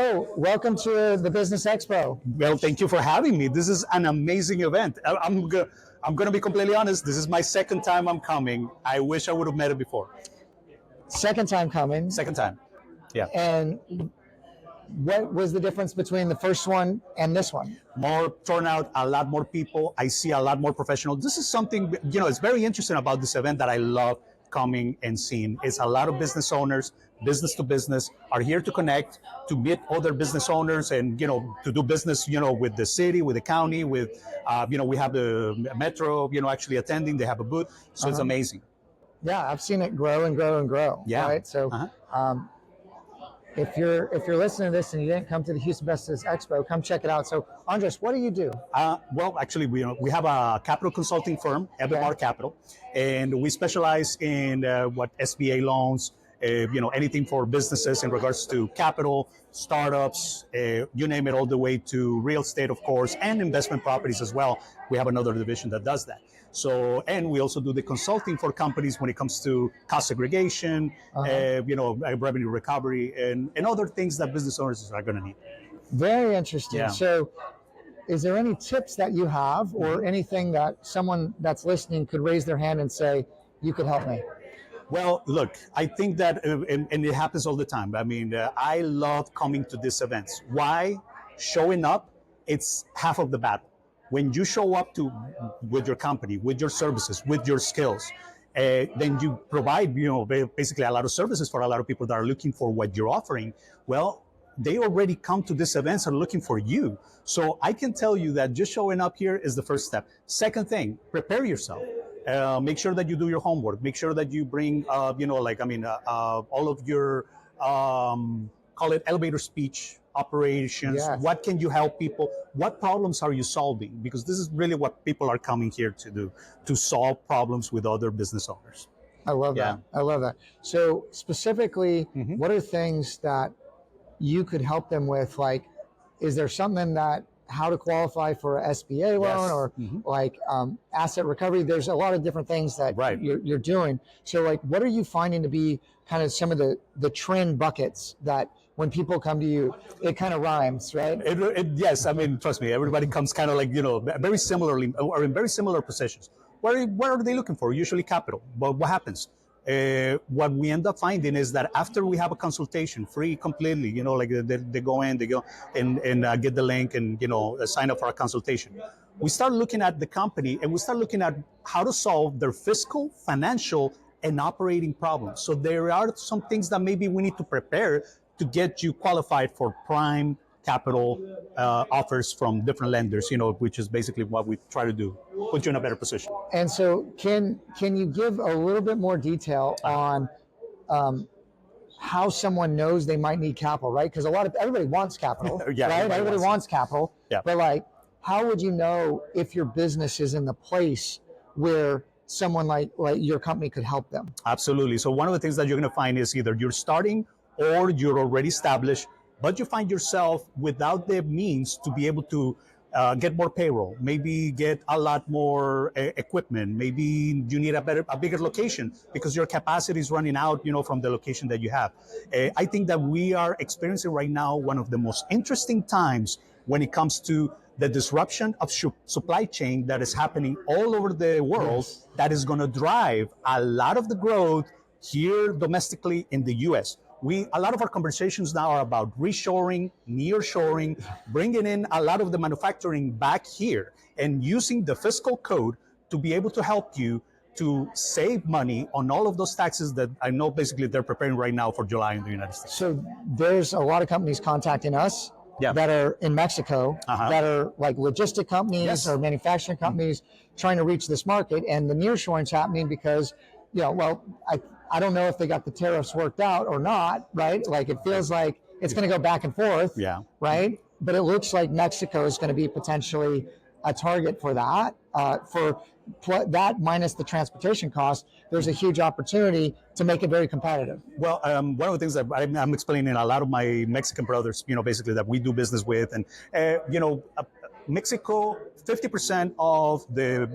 Joe, welcome to the Business Expo. Well, thank you for having me. This is an amazing event. I'm going to be completely honest. This is my second time I'm coming. I wish I would have met it before. Second time coming. Second time. Yeah. And what was the difference between the first one and this one? More turnout, a lot more people. I see a lot more professionals. This is something, it's very interesting about this event that I love coming and seeing. It's a lot of business owners, business to business, are here to connect, to meet other business owners and, to do business, with the city, with the county, with, we have the metro, actually attending. They have a booth. So it's amazing. Yeah, I've seen it grow and grow and grow. Yeah. Right. So, if you're listening to this and you didn't come to the Houston Business Expo, come check it out. So, Andres, what do you do? Well, actually, we have a capital consulting firm, EVEMAR Capital, and we specialize in SBA loans, anything for businesses in regards to capital, startups, you name it, all the way to real estate, of course, and investment properties as well. We have another division that does that. So, and we also do the consulting for companies when it comes to cost segregation, revenue recovery, and other things that business owners are going to need. Very interesting. Yeah. So, is there any tips that you have or anything that someone that's listening could raise their hand and say, you could help me? Well, look, I think that, and it happens all the time. I mean, I love coming to these events. Why? Showing up, it's half of the battle. When you show up with your company, with your services, with your skills, then you provide, basically a lot of services for a lot of people that are looking for what you're offering. Well, they already come to these events and are looking for you. So I can tell you that just showing up here is the first step. Second thing, prepare yourself. Make sure that you do your homework. Make sure that you bring, all of your, call it elevator speech operations. Yes. What can you help people? What problems are you solving? Because this is really what people are coming here to do, to solve problems with other business owners. I love that. I love that. So specifically, what are things that you could help them with? Like, is there something that how to qualify for a SBA loan or like asset recovery? There's a lot of different things that you're doing. So like, what are you finding to be kind of some of the trend buckets that when people come to you, it kind of rhymes, right? Yes, I mean, trust me, everybody comes kind of like, very similarly or in very similar positions. What are they looking for? Usually capital. But what happens? What we end up finding is that after we have a consultation, free completely, they go in, and get the link and, sign up for a consultation. We start looking at the company and we start looking at how to solve their fiscal, financial, and operating problems. So there are some things that maybe we need to prepare to get you qualified for prime capital offers from different lenders, which is basically what we try to do, put you in a better position. And so can you give a little bit more detail on how someone knows they might need capital, right? Because everybody wants capital, right? Everybody wants capital, but like, how would you know if your business is in the place where someone like your company could help them? Absolutely. So one of the things that you're going to find is either you're starting or you're already established, but you find yourself without the means to be able to get more payroll, maybe get a lot more equipment, maybe you need a bigger location because your capacity is running out, from the location that you have. I think that we are experiencing right now one of the most interesting times when it comes to the disruption of supply chain that is happening all over the world, that is going to drive a lot of the growth here domestically in the U.S. A lot of our conversations now are about reshoring, nearshoring, bringing in a lot of the manufacturing back here and using the fiscal code to be able to help you to save money on all of those taxes that I know basically they're preparing right now for July in the United States. So there's a lot of companies contacting us that are in Mexico, that are like logistic companies or manufacturing companies trying to reach this market. And the nearshoring is happening because, I don't know if they got the tariffs worked out or not, right? Like it feels like it's going to go back and forth, right? But it looks like Mexico is going to be potentially a target for that. For that minus the transportation cost, there's a huge opportunity to make it very competitive. Well, one of the things that I'm explaining a lot of my Mexican brothers, basically that we do business with, and Mexico, 50% of the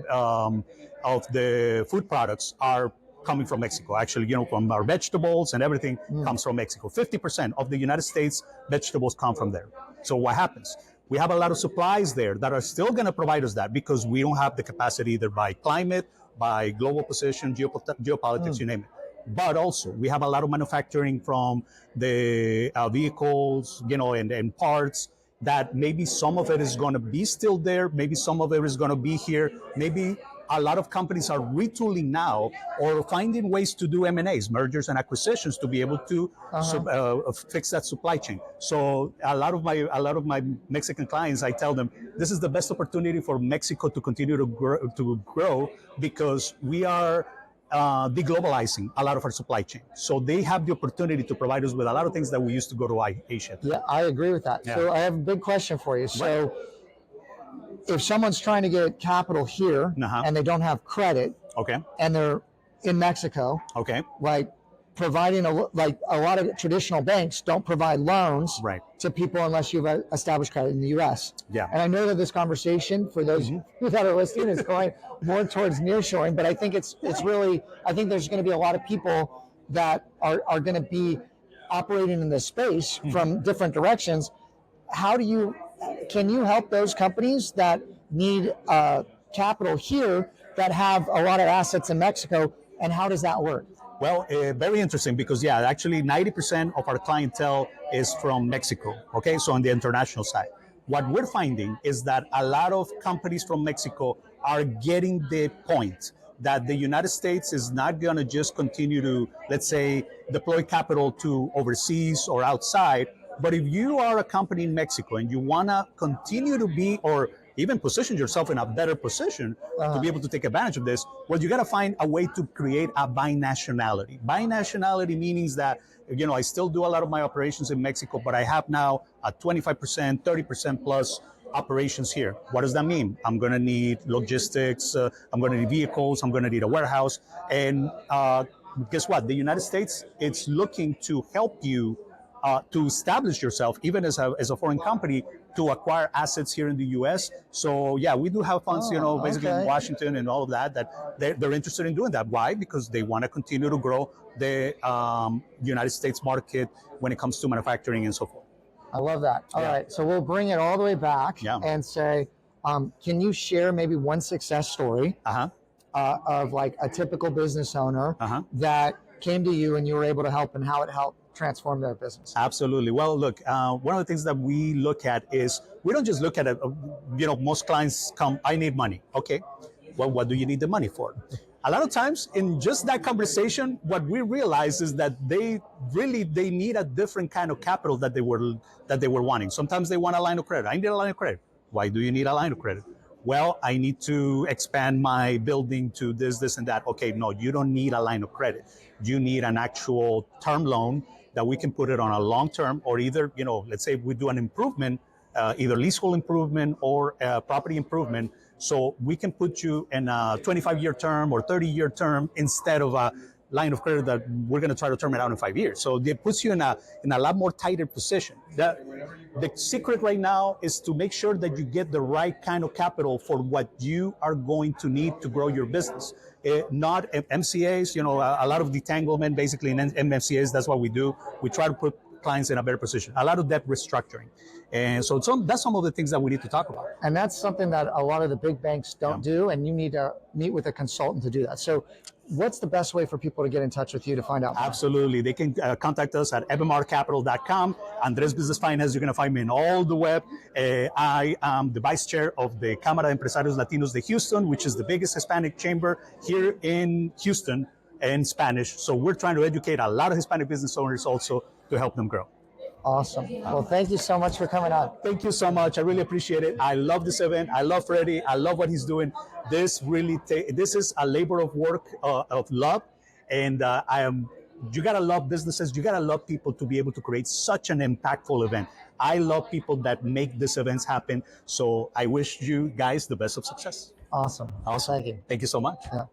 food products are coming from Mexico. Actually, from our vegetables and everything comes from Mexico. 50% of the United States vegetables come from there. So what happens? We have a lot of supplies there that are still going to provide us that because we don't have the capacity either by climate, by global position, geopolitics, you name it. But also, we have a lot of manufacturing from the vehicles, and parts that maybe some of it is going to be still there. Maybe some of it is going to be here. Maybe a lot of companies are retooling now or finding ways to do M&As, mergers and acquisitions, to be able to fix that supply chain. So a lot of my Mexican clients, I tell them this is the best opportunity for Mexico to continue to grow because we are deglobalizing a lot of our supply chain. So they have the opportunity to provide us with a lot of things that we used to go to Asia. Yeah, I agree with that. Yeah. So I have a big question for you. So if someone's trying to get capital here and they don't have credit, and they're in Mexico, like providing a lot of traditional banks don't provide loans to people unless you've established credit in the U.S. Yeah. And I know that this conversation for those that are listening is going more towards nearshoring, but I think it's really, I think there's going to be a lot of people that are going to be operating in this space from different directions. Can you help those companies that need capital here that have a lot of assets in Mexico, and how does that work? Well, very interesting because, actually 90% of our clientele is from Mexico, so on the international side. What we're finding is that a lot of companies from Mexico are getting the point that the United States is not going to just continue to, let's say, deploy capital to overseas or outside, but if you are a company in Mexico and you want to continue to be, or even position yourself in a better position to be able to take advantage of this, well, you got to find a way to create a binationality. Binationality means that, I still do a lot of my operations in Mexico, but I have now a 25%, 30% plus operations here. What does that mean? I'm going to need logistics, I'm going to need vehicles, I'm going to need a warehouse. And guess what? The United States, it's looking to help you to establish yourself, even as a foreign company, to acquire assets here in the U.S. So we do have funds, basically in Washington and all of that they're interested in doing that. Why? Because they want to continue to grow the United States market when it comes to manufacturing and so forth. I love that. All right, so we'll bring it all the way back and say, can you share maybe one success story of like a typical business owner that came to you and you were able to help, and how it helped transform their business? Absolutely. Well, look, one of the things that we look at is we don't just look at it. Most clients come, I need money. Okay, well, what do you need the money for? A lot of times in just that conversation, what we realize is that they need a different kind of capital that they were wanting. Sometimes they want a line of credit. I need a line of credit. Why do you need a line of credit? Well, I need to expand my building to this and that. Okay, no, you don't need a line of credit. You need an actual term loan that we can put it on a long term, or either, let's say we do an improvement, either leasehold improvement or property improvement. So we can put you in a 25-year term or 30-year term instead of a line of credit that we're going to try to term it out in 5 years. So it puts you in a lot more tighter position. The secret right now is to make sure that you get the right kind of capital for what you are going to need to grow your business. Not MCAs, a lot of detanglement basically in MCAs. That's what we do. We try to put clients in a better position. A lot of debt restructuring. And so that's some of the things that we need to talk about. And that's something that a lot of the big banks don't do, and you need to meet with a consultant to do that. So what's the best way for people to get in touch with you to find out more? Absolutely. They can contact us at EVEMARCAPITAL.com. Andres Business Finance, you're going to find me in all the web. I am the vice chair of the Cámara de Empresarios Latinos de Houston, which is the biggest Hispanic chamber here in Houston in Spanish. So we're trying to educate a lot of Hispanic business owners also to help them grow. Awesome. Well, thank you so much for coming on. Thank you so much. I really appreciate it. I love this event. I love Freddie. I love what he's doing. This is a labor of work, of love. And you got to love businesses. You got to love people to be able to create such an impactful event. I love people that make these events happen. So I wish you guys the best of success. Awesome. Thank you. Thank you so much. Yeah.